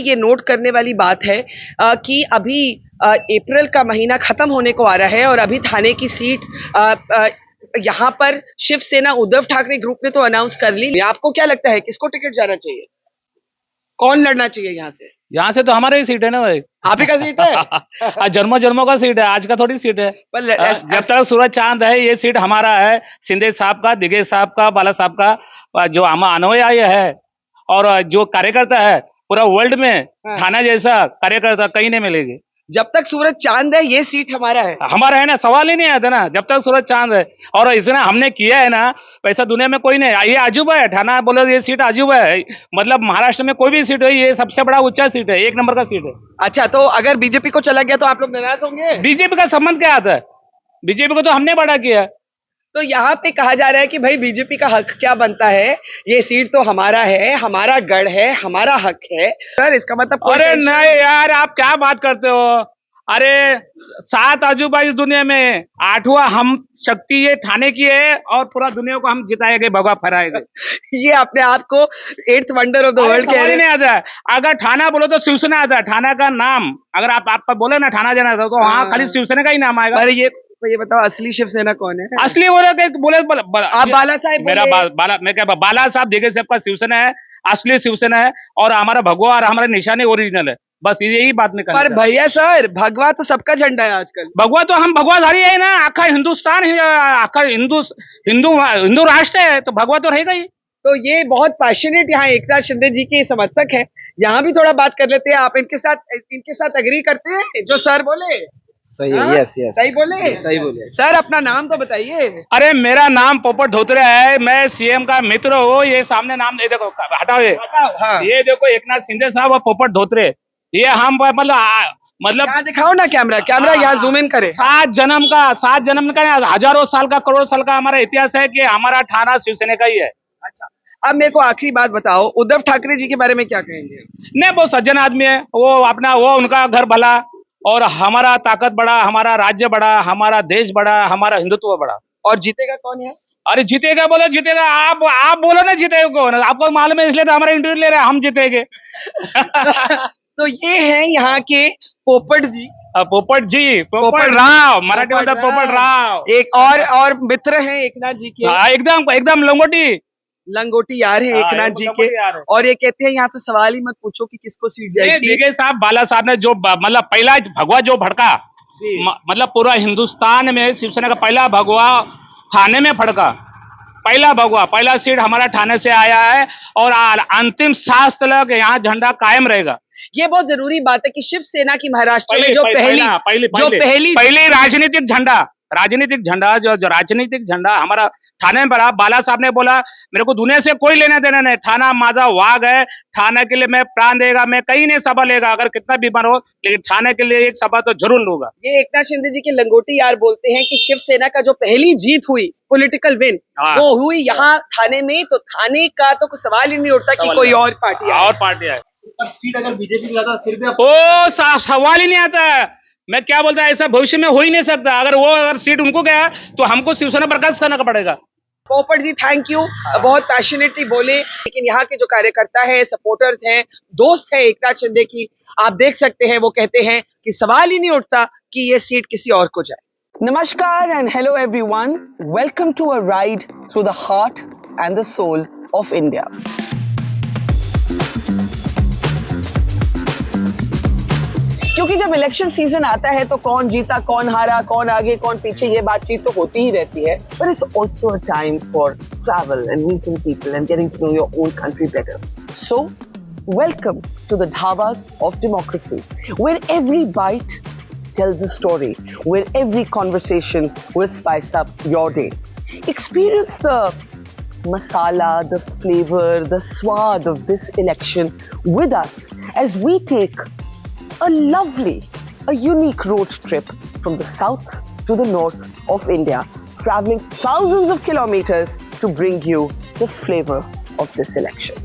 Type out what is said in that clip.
ये नोट करने वाली बात है कि अभी अप्रैल का महीना खत्म होने को आ रहा है और अभी थाने की सीट यहाँ पर शिवसेना उद्धव ठाकरे ग्रुप ने तो अनाउंस कर ली। आपको क्या लगता है किसको टिकट जाना चाहिए, कौन लड़ना चाहिए यहाँ से? यहाँ से तो हमारा ही सीट है ना भाई। आप ही का सीट है? जन्मों जन्मों का सीट है, आज का थोड़ी सीट है। पर जब तक सूरज चांद है ये सीट हमारा है। शिंदे साहब का, दिगेश साहब का, बाला साहब का जो अनुयायी है और जो कार्यकर्ता है पूरा वर्ल्ड में थाना जैसा कार्यकर्ता कहीं नहीं मिलेगी। जब तक सूरज चांद है ये सीट हमारा है ना, सवाल ही नहीं आता ना। जब तक सूरज चांद है और इसने हमने किया है ना, वैसा दुनिया में कोई नहीं। ये अजूबा है, थाना बोलो ये सीट अजूबा है। मतलब महाराष्ट्र में कोई भी सीट हो, ये सबसे बड़ा ऊंचा सीट है, 1 नंबर का सीट है। अच्छा, तो अगर बीजेपी को चला गया तो आप लोग नाराज होंगे? बीजेपी का संबंध क्या आता है? बीजेपी को तो हमने बड़ा किया। तो यहाँ पे कहा जा रहा है कि भाई बीजेपी का हक क्या बनता है, ये सीट तो हमारा है, हमारा गढ़ है, हमारा हक है। सर इसका मतलब अरे नहीं यार, आप क्या बात करते हो? अरे 7 अजूबा इस दुनिया में, 8वां हम शक्ति ये थाने की है और पूरा दुनिया को हम जिताएंगे, भगवा फहराएंगे। ये अपने आप को 8th wonder of the world कह रहे हैं। नहीं आता है। अगर थाना बोलो तो शिवसेना आता है। थाना का नाम अगर आप बोले ना थाना जाना था तो वहाँ खाली शिवसेना का ही नाम आएगा। अरे ये बताओ असली शिवसेना कौन है? असली बोले आप बाला साहब मेरा मैं क्या बाला साहब दिगेश साहब का शिवसेना है, असली शिवसेना है और हमारा भगवा और हमारा निशानी ओरिजिनल है। बस यही बात में पर भैया सर भगवा तो सबका झंडा है आजकल। भगवा तो हम भगवाधारी है ना, आखा हिंदुस्तान आखा हिंदू राष्ट्र है तो भगवा तो रहेगा ही। तो ये बहुत पैशनेट यहाँ एकनाथ शिंदे जी के समर्थक है, यहाँ भी थोड़ा बात कर लेते हैं। आप इनके साथ एग्री करते हैं जो सर बोले? सही है। यस यस, सही बोले, सही बोले। सर अपना नाम तो बताइए। अरे मेरा नाम पोपट धोत्रे है, मैं सीएम का मित्र हूँ। ये सामने नाम ये देखो, हटाओ ये। हाँ। ये देखो एकनाथ शिंदे साहब और पोपट धोत्रे, ये हम मतलब यहाँ दिखाओ ना कैमरा यहाँ जूम इन करे। 7 जन्म का हजारों साल का, करोड़ साल का हमारा इतिहास है कि हमारा थाना शिवसेना का ही है। अच्छा, अब मेरे को आखिरी बात बताओ, उद्धव ठाकरे जी के बारे में क्या कहेंगे? नहीं, वो सज्जन आदमी है, वो उनका घर भला और हमारा ताकत बड़ा, हमारा राज्य बड़ा, हमारा देश बड़ा, हमारा हिंदुत्व बड़ा। और जीतेगा कौन है? अरे जीतेगा बोलो, जीतेगा आप बोलो ना, जीतेगा कौन? आपको मालूम है इसलिए तो हमारा इंटरव्यू ले रहे हैं, हम जीतेंगे। तो ये है यहाँ के पोपट जी, पोपट राव, मराठी में पोपट राव। एक और मित्र हैं एकनाथ जी के, एकदम लंगोटी यार है एकनाथ जी के। और ये कहते हैं यहाँ तो सवाल ही मत पूछो कि किसको सीट जाएगी। दिगेश साहब, बाला साहब ने जो मतलब पहला भगवा जो भड़का, मतलब पूरा हिंदुस्तान में शिवसेना का पहला भगवा थाने में फड़का, पहला सीट हमारा थाने से आया है और अंतिम सांस तक यहाँ झंडा कायम रहेगा। ये बहुत जरूरी बात है कि शिवसेना की महाराष्ट्र में जो पहली राजनीतिक झंडा हमारा थाने में पड़ा। बाला साहब ने बोला मेरे को दुनिया से कोई लेना देना नहीं, थाना माजा वाघ है, थाना के लिए मैं प्राण देगा, मैं कहीं नहीं सभा लेगा, अगर कितना बीमार हो, लेकिन थाने के लिए एक सभा तो जरूर लूंगा। ये एकनाथ शिंदे जी के लंगोटी यार बोलते हैं कि शिवसेना का जो पहली जीत हुई, पॉलिटिकल विन, वो हुई यहाँ थाने में। तो थाने का तो कोई सवाल ही नहीं उठता कि कोई और पार्टी आए। सीट अगर बीजेपी का फिर भी सवाल ही नहीं आता है। मैं क्या बोलता है, ऐसा भविष्य में हो ही नहीं सकता। अगर सीट उनको गया तो हमको शिवसेना बर्खास्त करना पड़ेगा। पोपट जी थैंक यू, बहुत पैशनेटली बोले। लेकिन यहाँ के जो कार्यकर्ता है, सपोर्टर्स हैं, दोस्त है एकनाथ शिंदे की, आप देख सकते हैं वो कहते हैं कि सवाल ही नहीं उठता कि ये सीट किसी और को जाए। नमस्कार and hello everyone, welcome to a ride through the heart and the soul of India. क्योंकि जब इलेक्शन सीजन आता है तो कौन जीता, कौन हारा, कौन आगे, कौन पीछे, ये बातचीत तो होती ही रहती है। But it's also a time for travel and meeting people and getting to know your own country better. So, welcome to the Dhabas of Democracy, where every bite tells a story, where every conversation will spice up your day. Experience the masala, the flavor, the swad of this election with us as we take a unique road trip from the south to the north of India, traveling thousands of kilometers to bring you the flavor of this election.